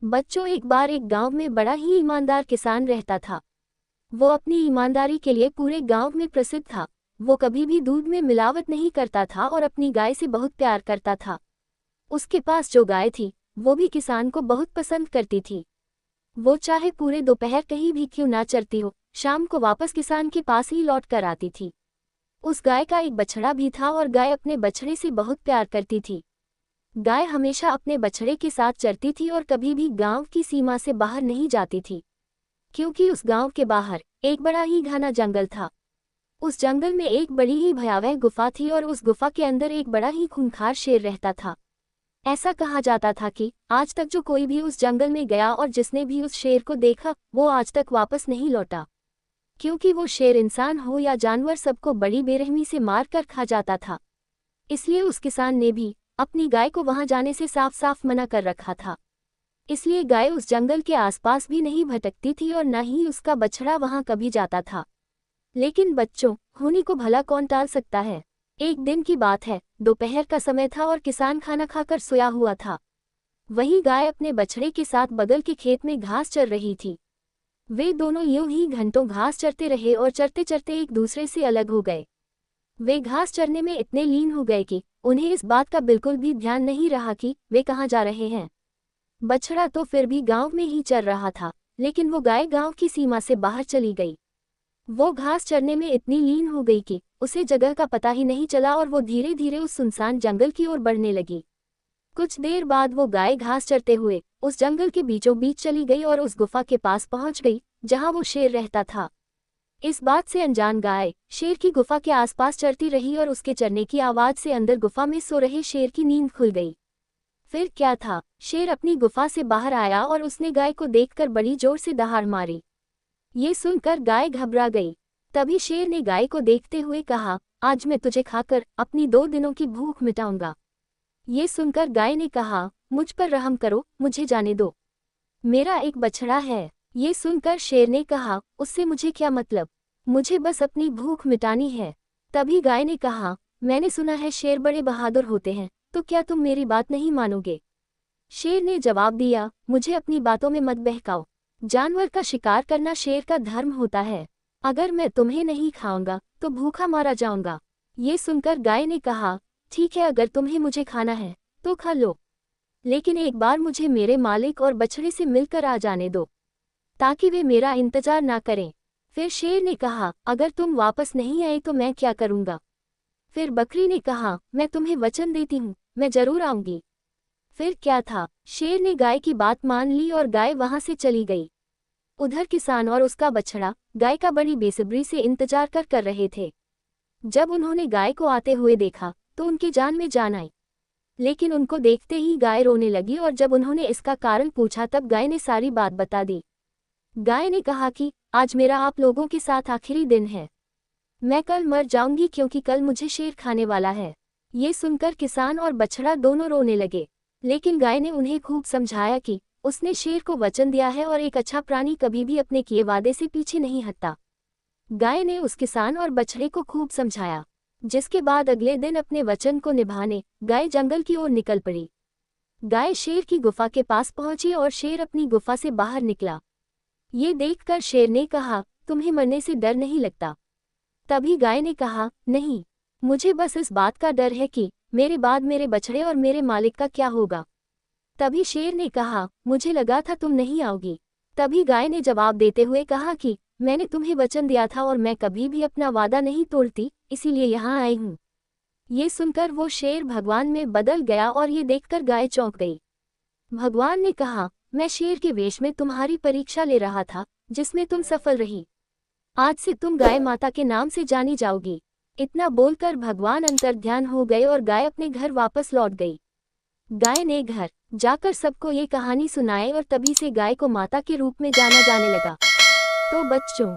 बच्चों, एक बार एक गांव में बड़ा ही ईमानदार किसान रहता था। वो अपनी ईमानदारी के लिए पूरे गांव में प्रसिद्ध था। वो कभी भी दूध में मिलावट नहीं करता था और अपनी गाय से बहुत प्यार करता था। उसके पास जो गाय थी वो भी किसान को बहुत पसंद करती थी। वो चाहे पूरे दोपहर कहीं भी क्यों ना चरती हो, शाम को वापस किसान के पास ही लौट कर आती थी। उस गाय का एक बछड़ा भी था और गाय अपने बछड़े से बहुत प्यार करती थी। गाय हमेशा अपने बछड़े के साथ चरती थी और कभी भी गांव की सीमा से बाहर नहीं जाती थी, क्योंकि उस गांव के बाहर एक बड़ा ही घना जंगल था। उस जंगल में एक बड़ी ही भयावह गुफा थी और उस गुफा के अंदर एक बड़ा ही खूंखार शेर रहता था। ऐसा कहा जाता था कि आज तक जो कोई भी उस जंगल में गया और जिसने भी उस शेर को देखा वो आज तक वापस नहीं लौटा, क्योंकि वो शेर इंसान हो या जानवर सबको बड़ी बेरहमी से मार कर खा जाता था। इसलिए उस किसान ने भी अपनी गाय को वहां जाने से साफ साफ मना कर रखा था। इसलिए गाय उस जंगल के आसपास भी नहीं भटकती थी और न ही उसका बछड़ा वहां कभी जाता था। लेकिन बच्चों, होनी को भला कौन टाल सकता है। एक दिन की बात है, दोपहर का समय था और किसान खाना खाकर सोया हुआ था। वही गाय अपने बछड़े के साथ बगल के खेत में घास चर रही थी। वे दोनों यूं ही घंटों घास चरते रहे और चरते चरते एक दूसरे से अलग हो गए। वे घास चरने में इतने लीन हो गए कि उन्हें इस बात का बिल्कुल भी ध्यान नहीं रहा कि वे कहाँ जा रहे हैं। बछड़ा तो फिर भी गांव में ही चर रहा था, लेकिन वो गाय गांव की सीमा से बाहर चली गई। वो घास चरने में इतनी लीन हो गई कि उसे जगह का पता ही नहीं चला और वो धीरे धीरे उस सुनसान जंगल की ओर बढ़ने लगी। कुछ देर बाद वो गाय घास चरते हुए उस जंगल के बीचों बीच चली गई और उस गुफा के पास पहुंच गई जहां वो शेर रहता था। इस बात से अनजान गाय शेर की गुफा के आसपास चरती रही और उसके चरने की आवाज से अंदर गुफा में सो रहे शेर की नींद खुल गई। फिर क्या था, शेर अपनी गुफा से बाहर आया और उसने गाय को देखकर बड़ी जोर से दहाड़ मारी। ये सुनकर गाय घबरा गई। तभी शेर ने गाय को देखते हुए कहा, आज मैं तुझे खाकर अपनी 2 दिनों की भूख मिटाऊंगा। ये सुनकर गाय ने कहा, मुझ पर रहम करो, मुझे जाने दो, मेरा एक बछड़ा है। ये सुनकर शेर ने कहा, उससे मुझे क्या मतलब, मुझे बस अपनी भूख मिटानी है। तभी गाय ने कहा, मैंने सुना है शेर बड़े बहादुर होते हैं, तो क्या तुम मेरी बात नहीं मानोगे। शेर ने जवाब दिया, मुझे अपनी बातों में मत बहकाओ। जानवर का शिकार करना शेर का धर्म होता है। अगर मैं तुम्हें नहीं खाऊंगा तो भूखा मारा जाऊंगा। ये सुनकर गाय ने कहा, ठीक है, अगर तुम्हें मुझे खाना है तो खा लो, लेकिन एक बार मुझे मेरे मालिक और बछड़े से मिलकर आ जाने दो, ताकि वे मेरा इंतजार ना करें। फिर शेर ने कहा, अगर तुम वापस नहीं आए तो मैं क्या करूंगा। फिर बकरी ने कहा, मैं तुम्हें वचन देती हूँ, मैं जरूर आऊंगी। फिर क्या था, शेर ने गाय की बात मान ली और गाय वहां से चली गई। उधर किसान और उसका बछड़ा गाय का बड़ी बेसब्री से इंतजार कर रहे थे। जब उन्होंने गाय को आते हुए देखा तो उनकी जान में जान आई, लेकिन उनको देखते ही गाय रोने लगी और जब उन्होंने इसका कारण पूछा तब गाय ने सारी बात बता दी। गाय ने कहा कि आज मेरा आप लोगों के साथ आखिरी दिन है, मैं कल मर जाऊंगी क्योंकि कल मुझे शेर खाने वाला है। ये सुनकर किसान और बछड़ा दोनों रोने लगे, लेकिन गाय ने उन्हें खूब समझाया कि उसने शेर को वचन दिया है और एक अच्छा प्राणी कभी भी अपने किए वादे से पीछे नहीं हटता। गाय ने उस किसान और बछड़े को खूब समझाया, जिसके बाद अगले दिन अपने वचन को निभाने गाय जंगल की ओर निकल पड़ी। गाय शेर की गुफा के पास पहुंची और शेर अपनी गुफा से बाहर निकला। ये देखकर शेर ने कहा, तुम्हें मरने से डर नहीं लगता। तभी गाय ने कहा, नहीं, मुझे बस इस बात का डर है कि मेरे बाद मेरे बछड़े और मेरे मालिक का क्या होगा। तभी शेर ने कहा, मुझे लगा था तुम नहीं आओगी। तभी गाय ने जवाब देते हुए कहा कि मैंने तुम्हें वचन दिया था और मैं कभी भी अपना वादा नहीं तोड़ती, इसीलिए यहाँ आई हूँ। ये सुनकर वो शेर भगवान में बदल गया और ये देखकर गाय चौंक गई। भगवान ने कहा, मैं शेर के वेश में तुम्हारी परीक्षा ले रहा था, जिसमें तुम सफल रही। आज से तुम गाय माता के नाम से जानी जाओगी। इतना बोलकर भगवान अंतर्ध्यान हो गए और गाय अपने घर वापस लौट गई। गाय ने घर जाकर सबको ये कहानी सुनाई और तभी से गाय को माता के रूप में जाना जाने लगा। तो बच्चों,